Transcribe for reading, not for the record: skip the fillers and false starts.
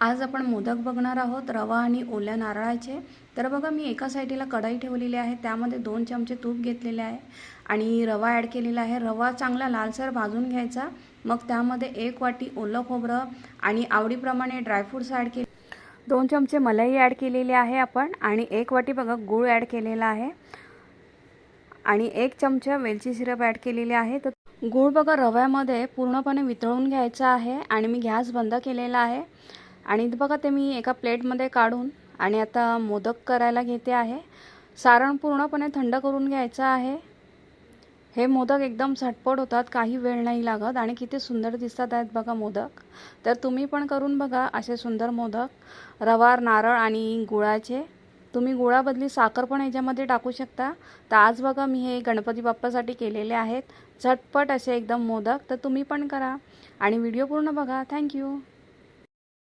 आज आपण मोदक बघणार आहोत रवा आणि ओल्या नारळाचे। तर बघा मी एका साईडला कढई ठेवलेली आहे, त्यामध्ये 2 चमचे तूप घेतलेले आहे आणि रवा ॲड केलेला आहे। रवा चांगला लालसर भाजून घ्यायचा। मग त्यामध्ये 1 वाटी ओलं खोबरं आणि आवडीप्रमाणे ड्रायफ्रूट्स ॲड केले, 2 चमचे मलाई ॲड केलेली आहे आपण आणि 1 वाटी बघा गूळ ॲड केलेला आहे आणि 1 चमचा वेलची सिरप ॲड केलेली आहे। तर गूळ बघा रव्यामध्ये पूर्णपणे वितळून घ्यायचा आहे आणि मी गॅस बंद केलेला आहे आणि बघा ते मी एका प्लेटमध्ये काढून आणि आता मोदक करायला घेते आहे। सारण पूर्णपणे थंड करून घ्यायचं आहे। हे मोदक एकदम झटपट होतात, काही वेळ नाही लागत आणि किती सुंदर दिसतात आहेत बघा मोदक। तर तुम्ही पण करून बघा असे सुंदर मोदक रवा नारळ आणि गुळाचे। तुम्ही गुळाबदली साखर पण याच्यामध्ये टाकू शकता। तर आज बघा मी हे गणपती बाप्पासाठी केलेले आहेत झटपट असे एकदम मोदक। तर तुम्ही पण करा आणि व्हिडिओ पूर्ण बघा। थँक्यू।